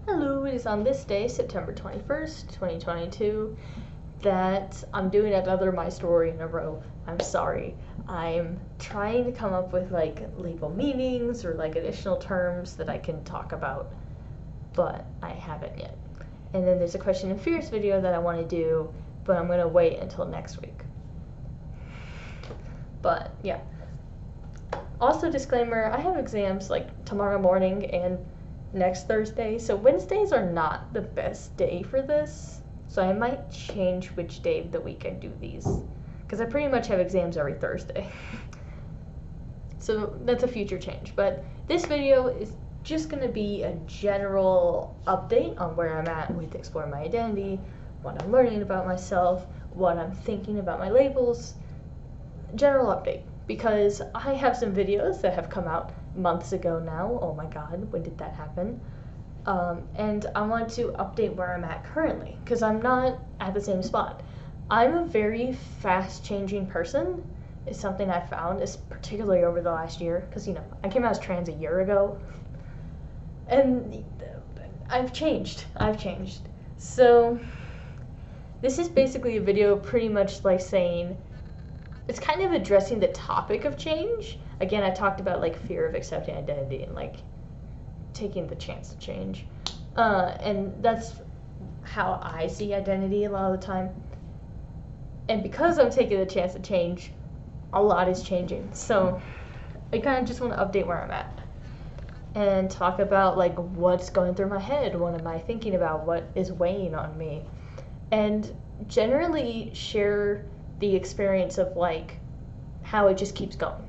Hello, it is on this day, September 21st, 2022, that I'm doing another My Story in a row. I'm sorry. I'm trying to come up with legal meanings or additional terms that I can talk about, but I haven't yet. And then there's a question and fears video that I want to do, but I'm going to wait until next week. But yeah. Also, disclaimer, I have exams tomorrow morning and next Thursday, so Wednesdays are not the best day for this, so I might change which day of the week I do these, because I pretty much have exams every Thursday. So that's a future change, but this video is just going to be a general update on where I'm at with exploring my identity, what I'm learning about myself, what I'm thinking about my labels, general update. Because I have some videos that have come out months ago now. Oh my god, when did that happen? And I want to update where I'm at currently, because I'm not at the same spot. I'm a very fast-changing person. It's something I found, is particularly over the last year, because, I came out as trans a year ago, and I've changed. So, this is basically a video pretty much saying, it's kind of addressing the topic of change. Again, I talked about fear of accepting identity and taking the chance to change. And that's how I see identity a lot of the time. And because I'm taking the chance to change, a lot is changing. So I kind of just want to update where I'm at and talk about what's going through my head, what am I thinking about, what is weighing on me, and generally share the experience of how it just keeps going.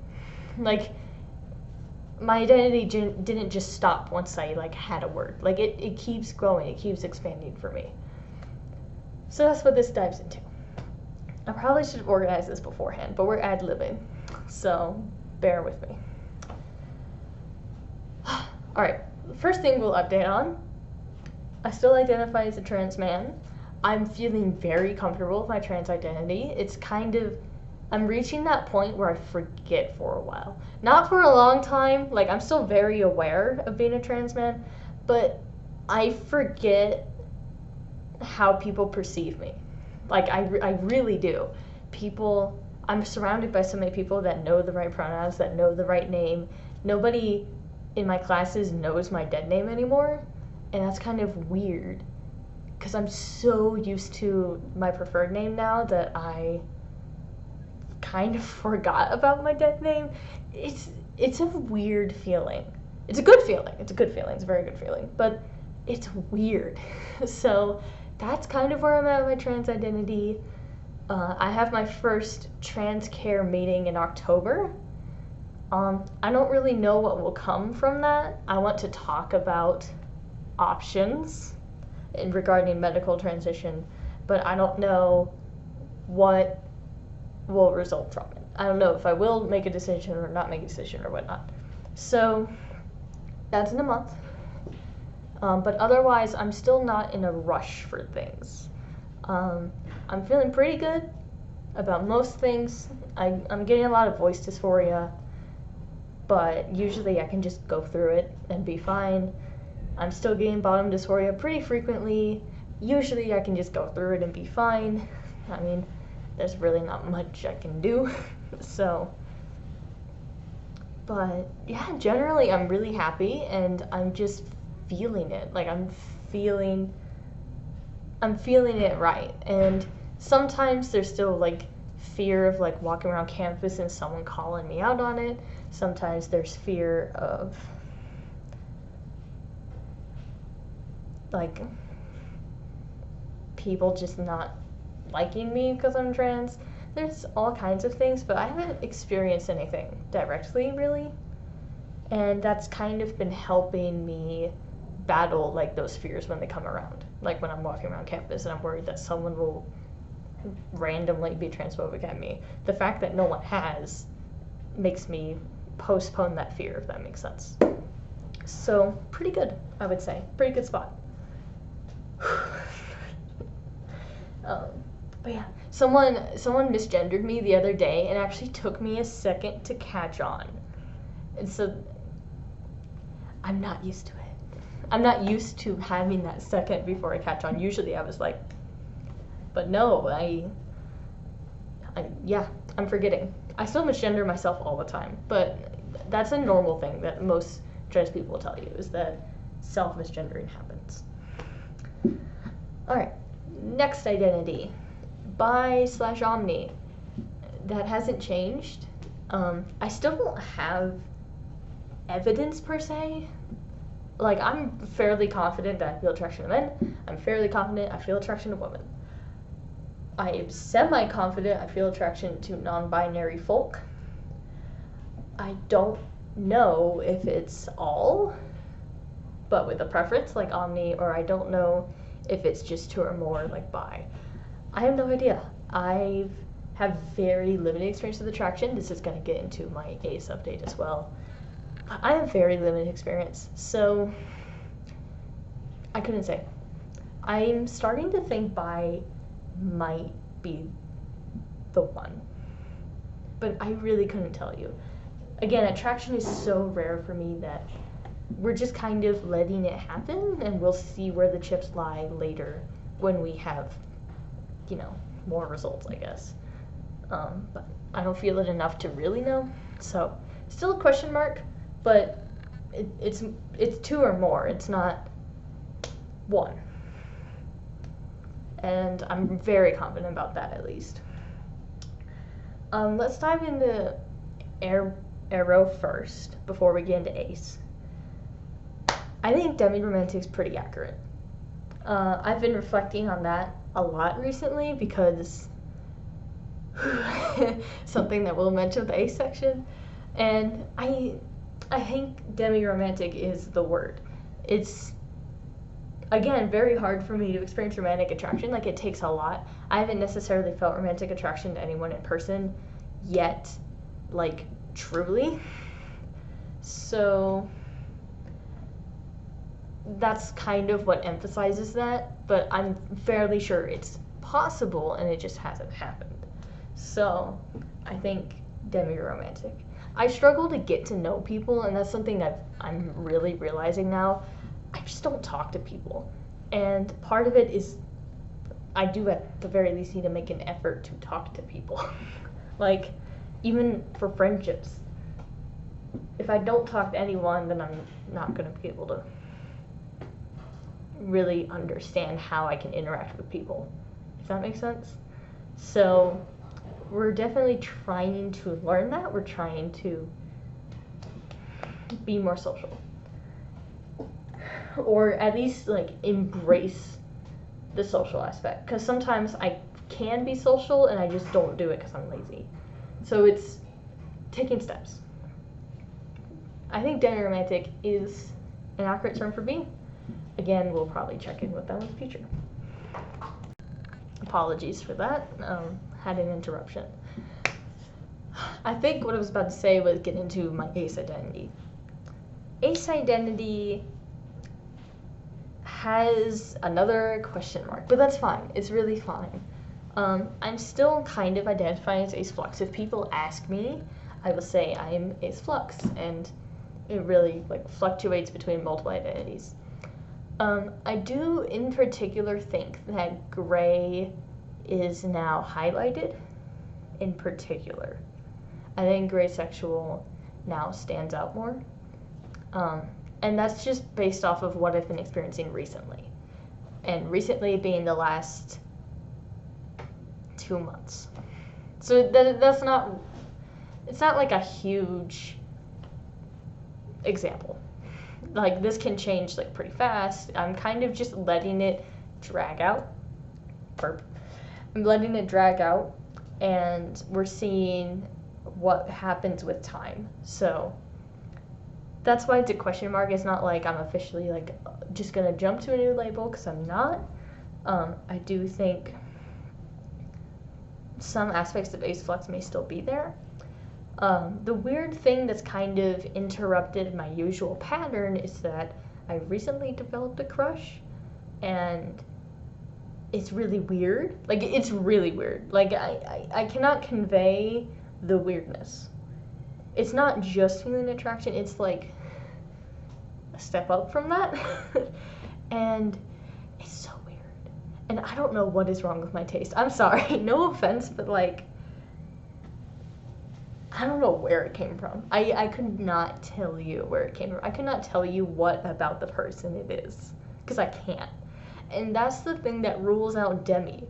My identity didn't just stop once I had a word. It keeps growing, it keeps expanding for me. So that's what this dives into. I probably should have organized this beforehand, but we're ad-libbing, so bear with me. Alright, first thing we'll update on, I still identify as a trans man. I'm feeling very comfortable with my trans identity. It's I'm reaching that point where I forget for a while. Not for a long time, I'm still very aware of being a trans man, but I forget how people perceive me. I really do. I'm surrounded by so many people that know the right pronouns, that know the right name. Nobody in my classes knows my dead name anymore, and that's kind of weird, because I'm so used to my preferred name now that I kind of forgot about my dead name. It's a weird feeling. It's a good feeling. It's a very good feeling, but it's weird. So that's kind of where I'm at with my trans identity. I have my first trans care meeting in October. I don't really know what will come from that. I want to talk about options regarding medical transition, but I don't know what will result from it. I don't know if I will make a decision or not make a decision or whatnot. So that's in a month. But otherwise, I'm still not in a rush for things. I'm feeling pretty good about most things. I'm getting a lot of voice dysphoria, but usually I can just go through it and be fine. I'm still getting bottom dysphoria pretty frequently. Usually I can just go through it and be fine. I mean, there's really not much I can do. So, but yeah, generally I'm really happy and I'm just feeling it. I'm feeling it right. And sometimes there's still fear of walking around campus and someone calling me out on it. Sometimes there's fear of people just not liking me because I'm trans. There's all kinds of things, but I haven't experienced anything directly, really. And that's kind of been helping me battle those fears when they come around. When I'm walking around campus and I'm worried that someone will randomly be transphobic at me. The fact that no one has makes me postpone that fear, if that makes sense. So, pretty good, I would say. Pretty good spot. But yeah, someone misgendered me the other day, and it actually took me a second to catch on. And so I'm not used to it. I'm not used to having that second before I catch on. Usually I was like, but no, I'm forgetting. I still misgender myself all the time, but that's a normal thing that most trans people will tell you, is that self-misgendering happens. Alright, next identity, bi/omni. That hasn't changed. I still don't have evidence per se. Like, I'm fairly confident that I feel attraction to men. I'm fairly confident I feel attraction to women. I am semi-confident I feel attraction to non-binary folk. I don't know if it's all, but with a preference, like omni, or I don't know if it's just two or more, like bi. I have no idea. I have very limited experience with attraction. This is going to get into my ACE update as well. I have very limited experience, so I couldn't say. I'm starting to think bi might be the one, but I really couldn't tell you. Again, attraction is so rare for me that we're just kind of letting it happen, and we'll see where the chips lie later when we have, more results, I guess. But I don't feel it enough to really know, so still a question mark, but it's two or more. It's not one. And I'm very confident about that, at least. Let's dive into Arrow first before we get into ACE. I think Demiromantic's pretty accurate. I've been reflecting on that a lot recently because something that we'll mention with the ACE section, and I think Demiromantic is the word. It's, again, very hard for me to experience romantic attraction. Like, it takes a lot. I haven't necessarily felt romantic attraction to anyone in person yet, like, truly. So that's kind of what emphasizes that, but I'm fairly sure it's possible and it just hasn't happened. So I think Demiromantic. I struggle to get to know people, and that's something that I'm really realizing now. I just don't talk to people, and part of it is I do at the very least need to make an effort to talk to people. Like, even for friendships, if I don't talk to anyone, then I'm not going to be able to really understand how I can interact with people, if that makes sense. So we're definitely trying to learn that. We're trying to be more social, or at least like embrace the social aspect, because sometimes I can be social and I just don't do it because I'm lazy. So it's taking steps. I think Demiromantic is an accurate term for me. Again, we'll probably check in with them in the future. Apologies for that. Had an interruption. I think what I was about to say was get into my ACE identity. ACE identity has another question mark, but that's fine. It's really fine. I'm still kind of identifying as ace flux. If people ask me, I will say I'm ace flux, and it really fluctuates between multiple identities. I do in particular think that gray is now highlighted in particular. I think gray sexual now stands out more. And that's just based off of what I've been experiencing recently. And recently being the last 2 months. So that's not, it's not like a huge example. Like, this can change pretty fast. I'm kind of just letting it drag out. I'm letting it drag out, and we're seeing what happens with time. So that's why it's a question mark. It's not like I'm officially just gonna jump to a new label, because I'm not. I do think some aspects of ace flux may still be there. The weird thing that's kind of interrupted my usual pattern is that I recently developed a crush, and it's really weird. It's really weird. I cannot convey the weirdness. It's not just feeling attraction, it's a step up from that. And it's so weird. And I don't know what is wrong with my taste. I'm sorry, no offense, but like, I don't know where it came from. I could not tell you where it came from. I could not tell you what about the person it is, because I can't. And that's the thing that rules out Demi.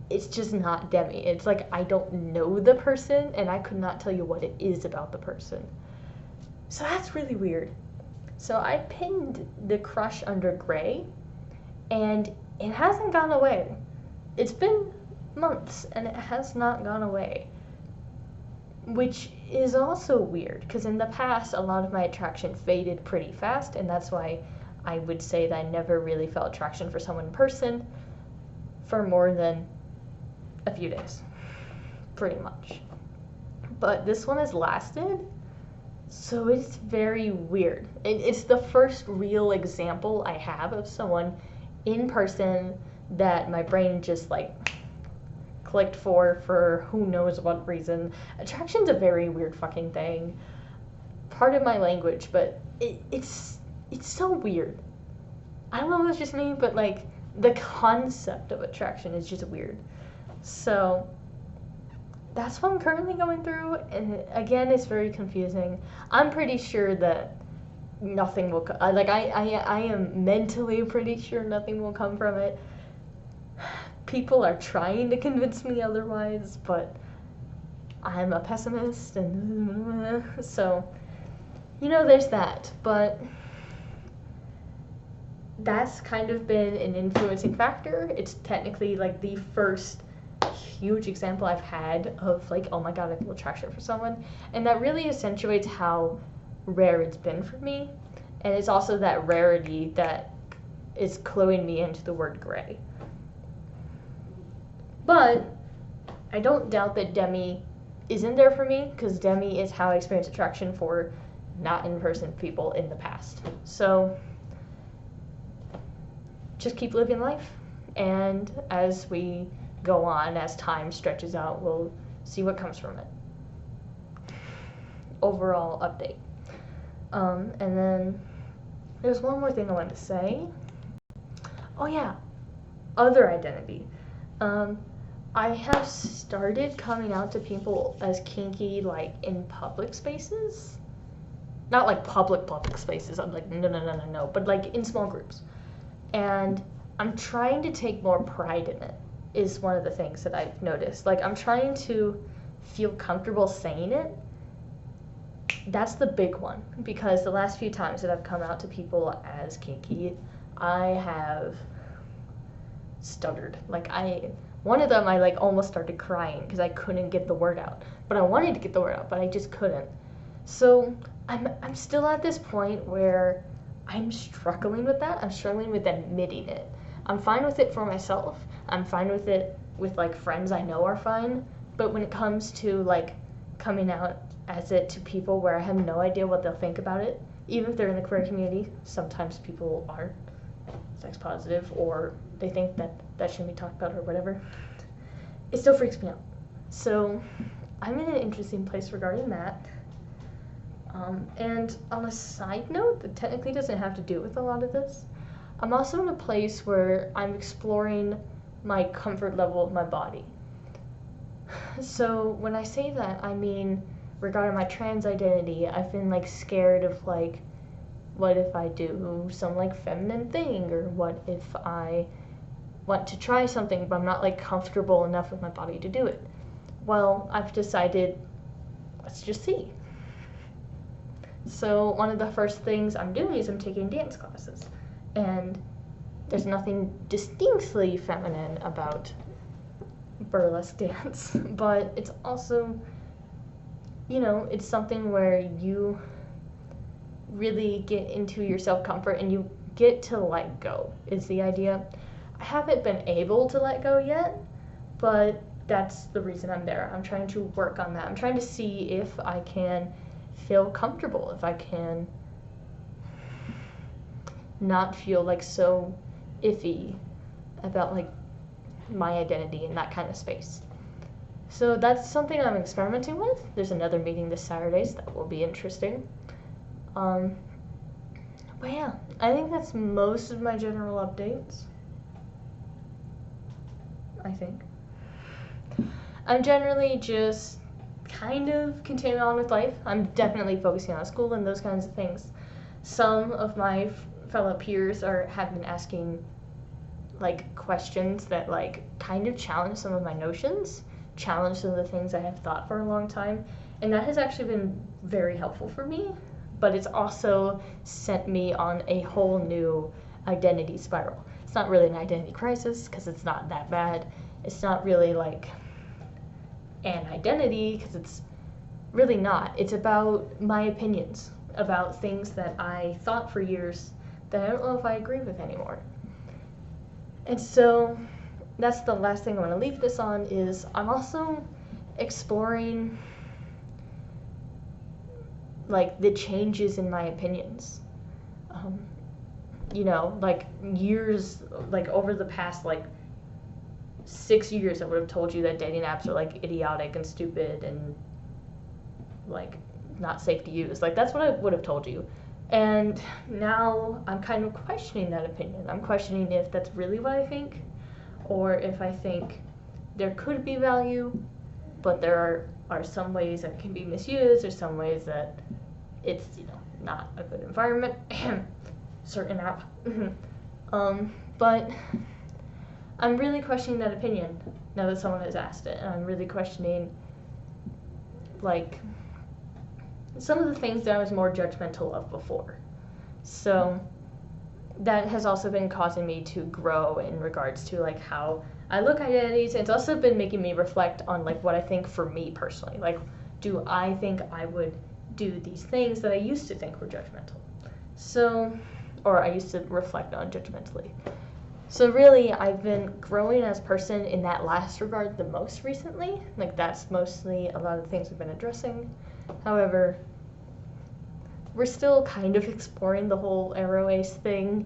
It's just not Demi. It's like I don't know the person, and I could not tell you what it is about the person. So that's really weird. So I pinned the crush under gray, and it hasn't gone away. It's been months, and it has not gone away. Which is also weird, because in the past, a lot of my attraction faded pretty fast, and that's why I would say that I never really felt attraction for someone in person for more than a few days, pretty much. But this one has lasted, so it's very weird. It's the first real example I have of someone in person that my brain just like clicked for who knows what reason. Attraction's a very weird fucking thing. Pardon my language, but it's so weird. I don't know if it's just me, but like the concept of attraction is just weird. So that's what I'm currently going through, and again, it's very confusing. I'm pretty sure that nothing will I am mentally pretty sure nothing will come from it. People are trying to convince me otherwise, but I'm a pessimist, and so, there's that. But that's kind of been an influencing factor. It's technically like the first huge example I've had of like, oh my god, I feel attraction for someone, and that really accentuates how rare it's been for me. And it's also that rarity that is cluing me into the word gray. But I don't doubt that Demi isn't there for me, because Demi is how I experienced attraction for not in-person people in the past. So just keep living life, and as we go on, as time stretches out, we'll see what comes from it. Overall update. And then there's one more thing I wanted to say. Oh yeah, other identity. I have started coming out to people as kinky, like, in public spaces. Not like public spaces, I'm like, no, but like in small groups. And I'm trying to take more pride in it, is one of the things that I've noticed. Like, I'm trying to feel comfortable saying it. That's the big one, because the last few times that I've come out to people as kinky, I have stuttered. Like, one of them, I like almost started crying because I couldn't get the word out. But I wanted to get the word out, but I just couldn't. So I'm still at this point where I'm struggling with that. I'm struggling with admitting it. I'm fine with it for myself. I'm fine with it with like friends I know are fine. But when it comes to like coming out as it to people where I have no idea what they'll think about it, even if they're in the queer community, sometimes people aren't sex positive, or they think that shouldn't be talked about or whatever, it still freaks me out. So I'm in an interesting place regarding that. And on a side note that technically doesn't have to do with a lot of this, I'm also in a place where I'm exploring my comfort level of my body. So when I say that, I mean regarding my trans identity, I've been like scared of like, what if I do some like feminine thing, or what if I want to try something but I'm not like comfortable enough with my body to do it. Well, I've decided, let's just see. So one of the first things I'm doing is I'm taking dance classes, and there's nothing distinctly feminine about burlesque dance, but it's also, it's something where you really get into your self-comfort and you get to let go, is the idea. I haven't been able to let go yet, but that's the reason I'm there. I'm trying to work on that. I'm trying to see if I can feel comfortable, if I can not feel like so iffy about like my identity in that kind of space. So that's something I'm experimenting with. There's another meeting this Saturday, so that will be interesting. But yeah, I think that's most of my general updates. I think. I'm generally just kind of continuing on with life. I'm definitely focusing on school and those kinds of things. Some of my fellow peers have been asking like questions that like kind of challenge some of my notions, challenge some of the things I have thought for a long time, and that has actually been very helpful for me. But it's also sent me on a whole new identity spiral. It's not really an identity crisis because it's not that bad. It's not really like an identity because it's really not. It's about my opinions about things that I thought for years that I don't know if I agree with anymore. And so that's the last thing I want to leave this on is I'm also exploring like the changes in my opinions. You know, like years, like over the past like 6 years, I would have told you that dating apps are like idiotic and stupid and like not safe to use. Like that's what I would have told you. And now I'm kind of questioning that opinion. I'm questioning if that's really what I think, or if I think there could be value, but there are some ways that it can be misused, or some ways that it's, you know, not a good environment. Certain app. But I'm really questioning that opinion now that someone has asked it, and I'm really questioning like some of the things that I was more judgmental of before. So that has also been causing me to grow in regards to like how I look at identities. It's also been making me reflect on like what I think for me personally. Like, do I think I would do these things that I used to think were judgmental? So, or I used to reflect on judgmentally. So really, I've been growing as a person in that last regard the most recently. Like that's mostly a lot of the things I've been addressing. However, we're still kind of exploring the whole Arrow Ace thing.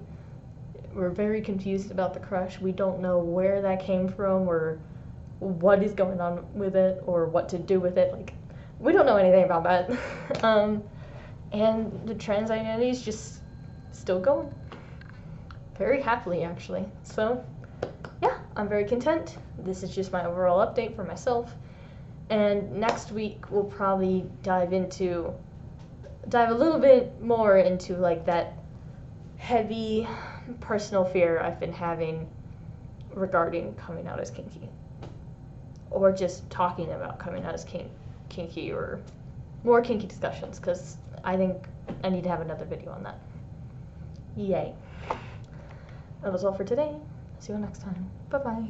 We're very confused about the crush. We don't know where that came from or what is going on with it or what to do with it. Like, we don't know anything about that. And the trans identity is just still going. Very happily, actually. So, yeah, I'm very content. This is just my overall update for myself. And next week, we'll probably dive a little bit more into, like, that heavy personal fear I've been having regarding coming out as kinky. Or just talking about coming out as kinky or more kinky discussions, because I think I need to have another video on that. Yay. That was all for today. See you next time. Bye-bye.